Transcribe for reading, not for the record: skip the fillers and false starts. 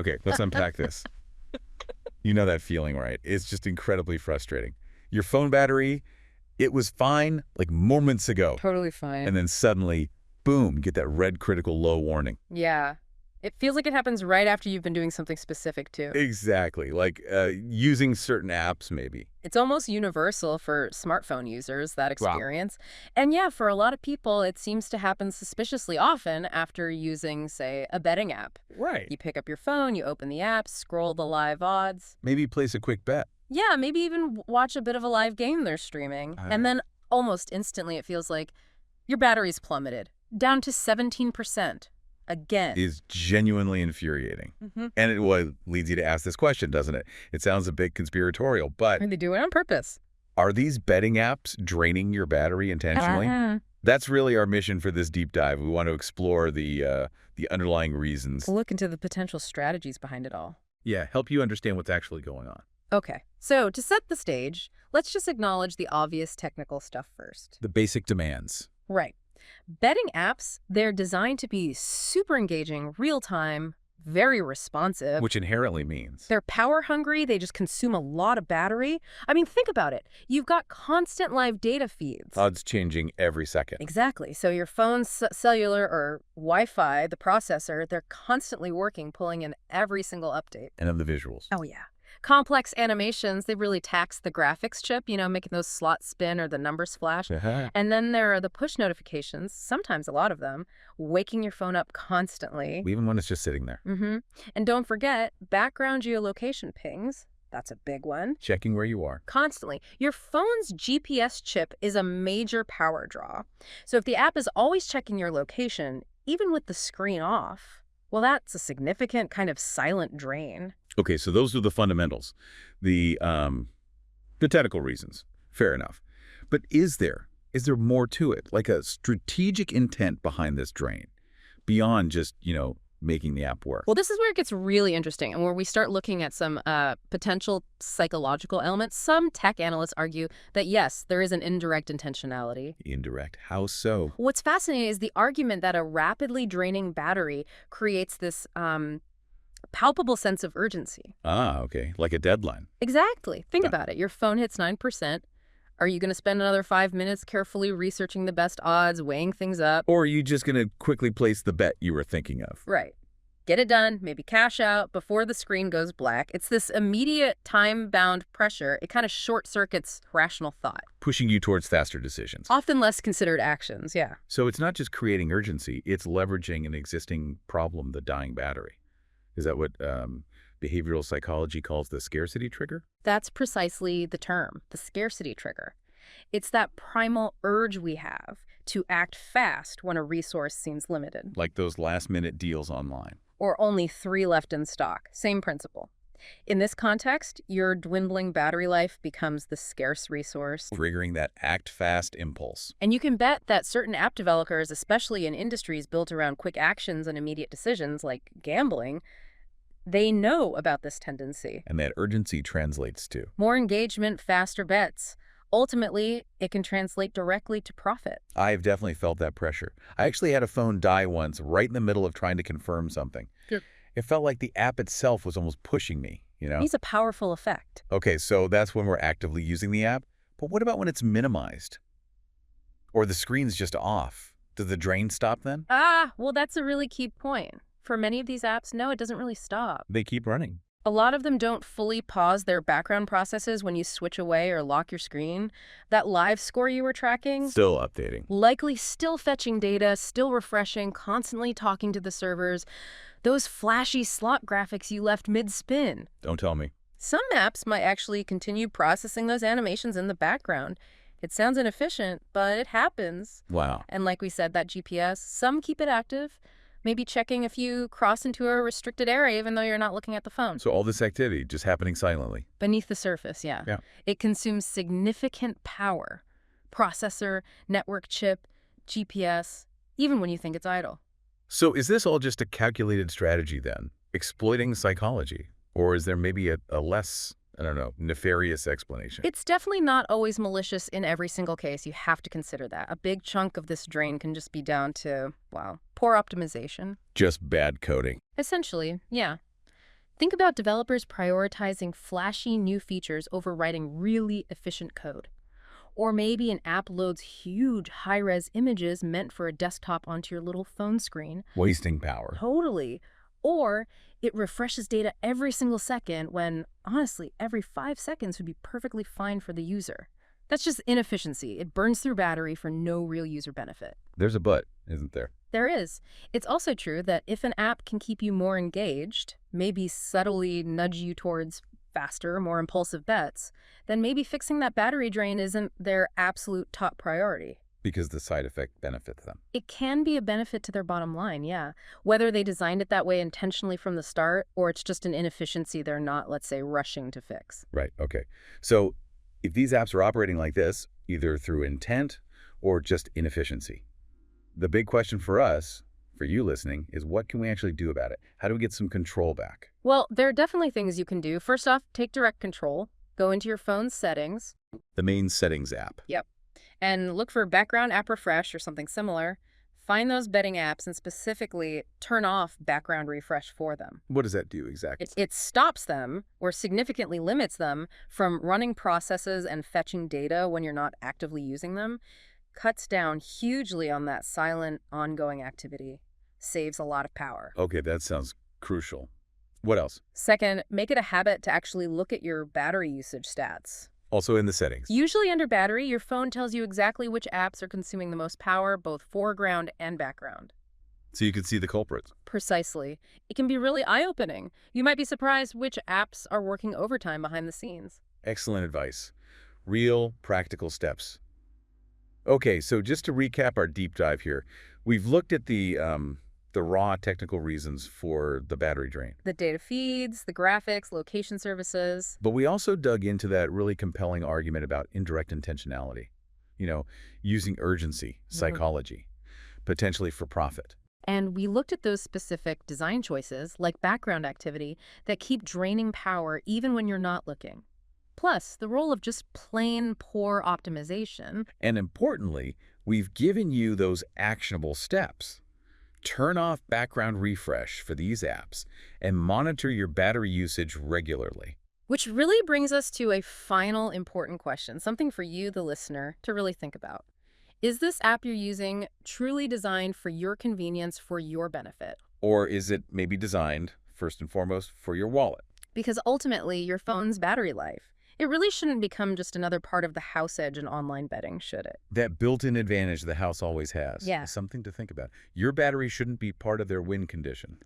Okay, let's unpack this. You know that feeling, right? It's just incredibly frustrating. Your phone battery, it was fine like moments ago. Totally fine. And then suddenly, boom, get that red critical low warning. Yeah. It feels like it happens right after you've been doing something specific, too. Exactly, like using certain apps maybe. It's almost universal for smartphone users, that Wow. experience. And yeah, for a lot of people, it seems to happen suspiciously often after using, say, a betting app. Right. You pick up your phone, you open the app, scroll the live odds. Maybe place a quick bet. Yeah, maybe even watch a bit of a live game they're streaming. And then almost instantly it feels like your battery's plummeted, down to 17%. Again. Is genuinely infuriating. And it leads you to ask this question, doesn't it? It sounds a bit conspiratorial, but And they do it on purpose. are these betting apps draining your battery intentionally? That's really our mission for this deep dive. We want to explore the underlying reasons. Look into the potential strategies behind it all. Yeah, help you understand what's actually going on. Okay, so to set the stage, let's just acknowledge the obvious technical stuff first. The basic demands. Right. Betting apps, they're designed to be super engaging, real-time, very responsive. Which inherently means. They're power hungry, they just consume a lot of battery. I mean, think about it. You've got constant live data feeds. Odds changing every second. Exactly. So your phone's cellular or Wi-Fi, the processor, they're constantly working, pulling in every single update. And of the visuals. Oh, yeah. Complex animations, they really tax the graphics chip, making those slots spin or the numbers flash. And then there are the push notifications, sometimes a lot of them, waking your phone up constantly. Even when it's just sitting there. And don't forget, background geolocation pings. That's a big one. Checking where you are. Constantly. Your phone's GPS chip is a major power draw. So if the app is always checking your location, even with the screen off, well, that's a significant kind of silent drain. Okay, so those are the fundamentals, the technical reasons. Fair enough. But is there more to it, like a strategic intent behind this drain, beyond just, making the app work? Well, this is where it gets really interesting and where we start looking at some potential psychological elements. Some tech analysts argue that, yes, there is an indirect intentionality. Indirect? How so? What's fascinating is the argument that a rapidly draining battery creates this palpable sense of urgency. Ah, okay. Like a deadline. Exactly. Think about it. Your phone hits 9%. Are you going to spend another 5 minutes carefully researching the best odds, weighing things up? Or are you just going to quickly place the bet you were thinking of? Right. Get it done, maybe cash out before the screen goes black. It's this immediate time-bound pressure. It kind of short-circuits rational thought. Pushing you towards faster decisions. Often less considered actions, yeah. So it's not just creating urgency, it's leveraging an existing problem, the dying battery. Is that what behavioral psychology calls the scarcity trigger? That's precisely the term, the scarcity trigger. It's that primal urge we have to act fast when a resource seems limited. Like those last-minute deals online. Or only 3 left in stock. Same principle. In this context, your dwindling battery life becomes the scarce resource. Triggering that act fast impulse. And you can bet that certain app developers, especially in industries built around quick actions and immediate decisions like gambling, they know about this tendency. And that urgency translates to more engagement, faster bets. Ultimately, it can translate directly to profit. I've definitely felt that pressure. I actually had a phone die once right in the middle of trying to confirm something. Good. It felt like the app itself was almost pushing me, It's a powerful effect. Okay, so that's when we're actively using the app. But what about when it's minimized? Or the screen's just off? Does the drain stop then? Well, that's a really key point. For many of these apps, no, it doesn't really stop. They keep running. A lot of them don't fully pause their background processes when you switch away or lock your screen. That live score you were tracking, Still updating. likely still fetching data, still refreshing, constantly talking to the servers. Those flashy slot graphics you left mid-spin. Don't tell me. Some apps might actually continue processing those animations in the background. It sounds inefficient, but it happens. Wow. And like we said, that GPS, some keep it active. Maybe checking if you cross into a restricted area even though you're not looking at the phone. So all this activity just happening silently. Beneath the surface, yeah. It consumes significant power. Processor, network chip, GPS, even when you think it's idle. So is this all just a calculated strategy then? Exploiting psychology? Or is there maybe a less, nefarious explanation? It's definitely not always malicious in every single case. You have to consider that. A big chunk of this drain can just be down to, poor optimization. Just bad coding. Essentially, yeah. Think about developers prioritizing flashy new features over writing really efficient code. Or maybe an app loads huge high-res images meant for a desktop onto your little phone screen. Wasting power. Totally. Or it refreshes data every single second when, honestly, every 5 seconds would be perfectly fine for the user. That's just inefficiency. It burns through battery for no real user benefit. There's a but, isn't there? There is. It's also true that if an app can keep you more engaged, maybe subtly nudge you towards faster, more impulsive bets, then maybe fixing that battery drain isn't their absolute top priority. Because the side effect benefits them. It can be a benefit to their bottom line, yeah. Whether they designed it that way intentionally from the start, or it's just an inefficiency they're not, let's say, rushing to fix. Right, okay. So if these apps are operating like this, either through intent or just inefficiency, the big question for us, for you listening, is what can we actually do about it? How do we get some control back? Well, there are definitely things you can do. First off, take direct control. Go into your phone's settings. The main settings app. Yep. And look for background app refresh or something similar. Find those betting apps and specifically turn off background refresh for them. What does that do exactly? It stops them or significantly limits them from running processes and fetching data when you're not actively using them. Cuts down hugely on that silent, ongoing activity. Saves a lot of power. Okay, that sounds crucial. What else? Second, make it a habit to actually look at your battery usage stats. Also in the settings. Usually under battery, your phone tells you exactly which apps are consuming the most power, both foreground and background. So you can see the culprits. Precisely. It can be really eye-opening. You might be surprised which apps are working overtime behind the scenes. Excellent advice. Real, practical steps. Okay, so just to recap our deep dive here, we've looked at the raw technical reasons for the battery drain. The data feeds, the graphics, location services. But we also dug into that really compelling argument about indirect intentionality. You know, using urgency, psychology, potentially for profit. And we looked at those specific design choices, like background activity, that keep draining power even when you're not looking. Plus, the role of just plain poor optimization. And importantly, we've given you those actionable steps. Turn off background refresh for these apps and monitor your battery usage regularly. Which really brings us to a final important question, something for you, the listener, to really think about. Is this app you're using truly designed for your convenience, for your benefit? Or is it maybe designed, first and foremost, for your wallet? Because ultimately, your phone's battery life, it really shouldn't become just another part of the house edge in online betting, should it? That built-in advantage the house always has. Yeah. Is something to think about. Your battery shouldn't be part of their win condition.